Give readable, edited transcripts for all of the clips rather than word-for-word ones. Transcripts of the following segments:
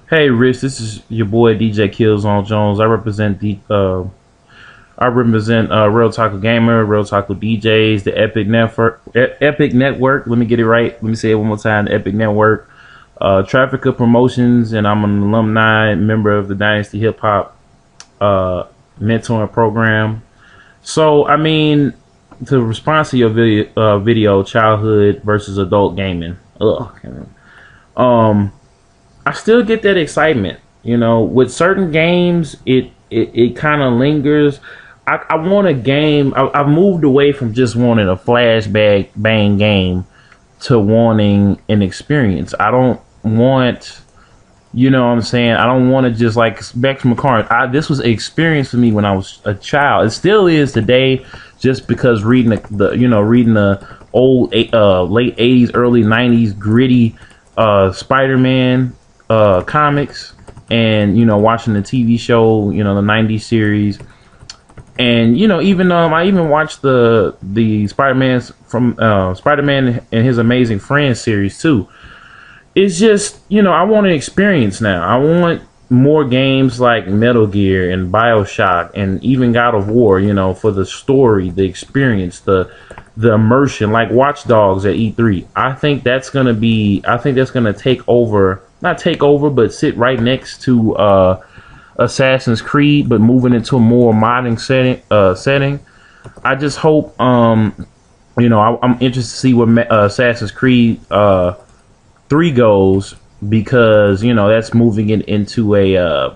Hey Rich, this is your boy DJ Killzown Jones. I represent Real Taco Gamer, Real Taco DJs, the Epic Network. Epic Network. Let me get it right. Let me say it one more time. The Epic Network. Traffica Promotions, and I'm an alumni member of the Dynasty Hip Hop mentoring program. So I mean, to respond to your video, childhood versus adult gaming. Ugh. Um, I still get that excitement. With certain games, it kind of lingers. I want a game. I've moved away from just wanting a flashback bang game to wanting an experience. I don't want, what I'm saying? I don't want to just like back to McCartney. This was an experience for me when I was a child. It still is today, just because reading the old late '80s, early '90s gritty Spider-Man comics, and watching the TV show, the '90s series, and even I even watched the Spider-Man and His Amazing Friends series too. It's just I want an experience now. I want more games like Metal Gear and BioShock and even God of War, for the story, the experience, the immersion, like Watch Dogs at E3. I think that's gonna take over, not take over, but sit right next to Assassin's Creed, but moving into a more modern setting. I just hope I'm interested to see what Assassin's Creed 3 goes, because that's moving it into the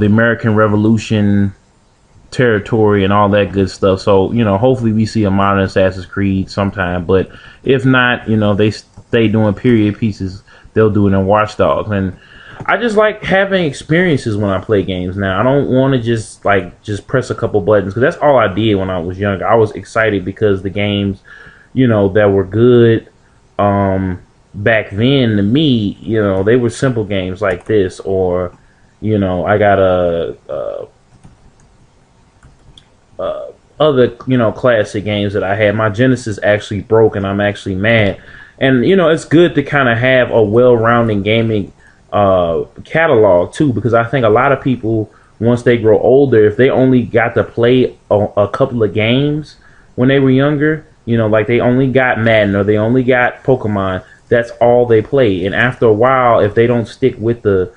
American Revolution territory and all that good stuff. So hopefully we see a modern Assassin's Creed sometime, but if not, they stay doing period pieces. They'll do it in Watch Dogs. And I just like having experiences when I play games now. I don't want to just press a couple buttons, because that's all I did when I was younger. I was excited because the games that were good back then, to me, they were simple games like this, or I got other classic games that I had. My Genesis actually broke, and I'm actually mad. And it's good to kind of have a well-rounded gaming catalog too, because I think a lot of people, once they grow older, if they only got to play a couple of games when they were younger, like they only got Madden or they only got Pokemon, that's all they play. And after a while, if they don't stick with that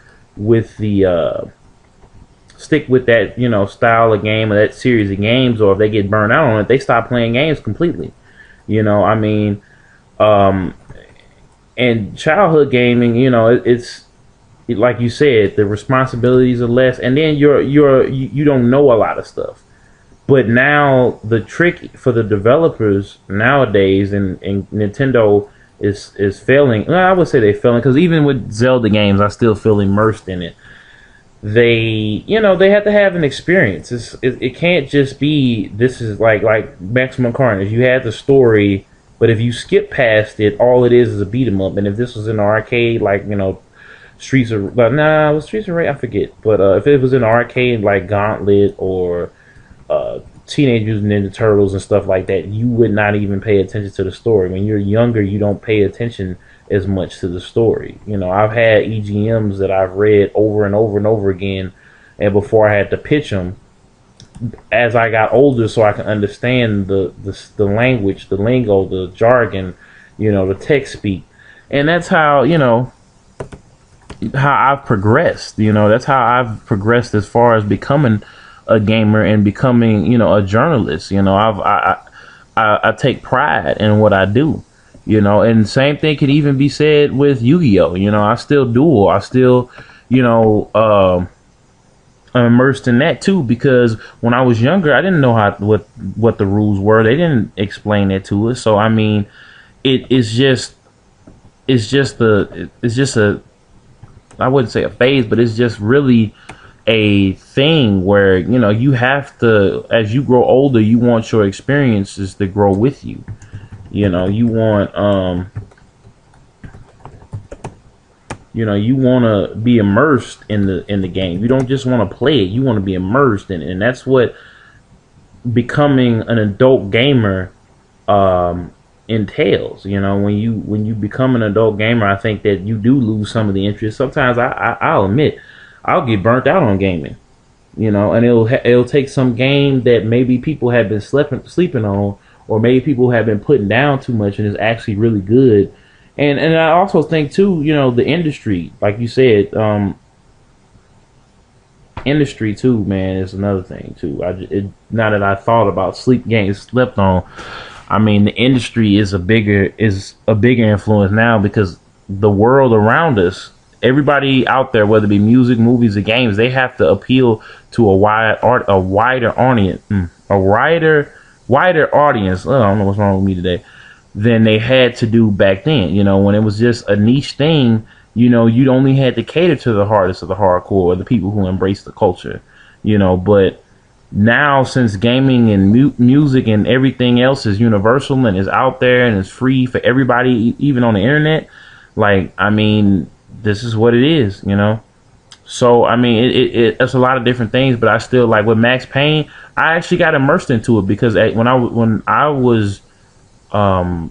style of game or that series of games, or if they get burned out on it, they stop playing games completely. And childhood gaming, it's like you said, the responsibilities are less, and then you don't know a lot of stuff. But now the trick for the developers nowadays, and Nintendo is failing. Well, I would say they're failing, because even with Zelda games, I still feel immersed in it. They have to have an experience. It can't just be, this is like Maximum Carnage. You had the story, but if you skip past it, all it is a beat 'em up. And if this was in an arcade, like Streets of was Streets of Rage, I forget. But if it was in an arcade like Gauntlet or Teenage Mutant Ninja Turtles and stuff like that, you would not even pay attention to the story. When you're younger, you don't pay attention as much to the story. I've had EGMs that I've read over and over and over again, and before I had to pitch them, as I got older, so I can understand the language, the lingo, the jargon, the text speak. And that's how I've progressed. That's how I've progressed as far as becoming a gamer and becoming a journalist. I take pride in what I do. And same thing could even be said with Yu-Gi-Oh. I still duel. I still I'm immersed in that too, because when I was younger, I didn't know what the rules were. They didn't explain it to us. So I mean, it's just a, I wouldn't say a phase, but it's just really a thing where you have to, as you grow older, you want your experiences to grow with you. You want you want to be immersed in the game. You don't just want to play it. You want to be immersed in it, and that's what becoming an adult gamer entails. You know, when you become an adult gamer, I think that you do lose some of the interest. Sometimes I'll admit I'll get burnt out on gaming. You know, and it'll take some game that maybe people have been sleeping on, or maybe people have been putting down too much, and is actually really good. And I also think too, you know, the industry, like you said, industry too, man, is another thing too. Now that I thought about sleep games slept on, I mean, the industry is a bigger influence now, because the world around us, everybody out there, whether it be music, movies, or games, they have to appeal to a wider audience, wider audience. Oh, I don't know what's wrong with me today. Than they had to do back then. You know, when it was just a niche thing, you know, you'd only had to cater to the hardest of the hardcore, or the people who embrace the culture. You know, but now, since gaming and music and everything else is universal and is out there and is free for everybody, even on the internet, like, I mean, this is what it is, you know. So I mean, it's a lot of different things, but I still, like with Max Payne, I actually got immersed into it, because when I was 10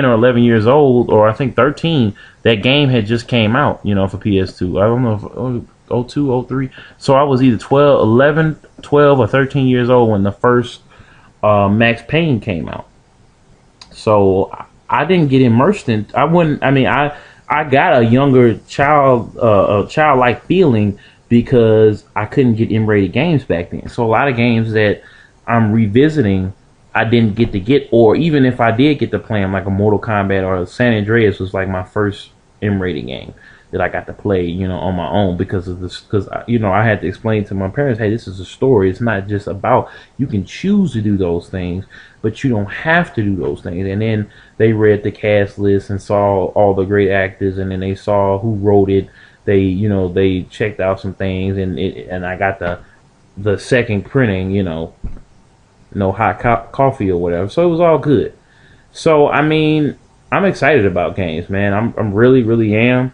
or 11 years old, or I think 13, that game had just came out, you know, for PS2. I don't know if 02, 03. So I was either 12 or 13 years old when the first Max Payne came out. So I didn't get immersed in. I got a younger a childlike feeling, because I couldn't get M-rated games back then. So a lot of games that I'm revisiting, I didn't get, or even if I did get to play them, like a Mortal Kombat or San Andreas was like my first M-rated game that I got to play, you know, on my own, because of this, because you know, I had to explain to my parents, hey, this is a story. It's not just about, you can choose to do those things, but you don't have to do those things. And then they read the cast list and saw all the great actors, and then they saw who wrote it. They, you know, they checked out some things, and I got the second printing, you know, no hot coffee or whatever. So it was all good. So I mean, I'm excited about games, man. I'm really am.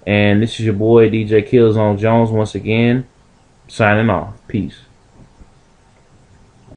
And this is your boy DJ Killzown Jones once again, signing off. Peace.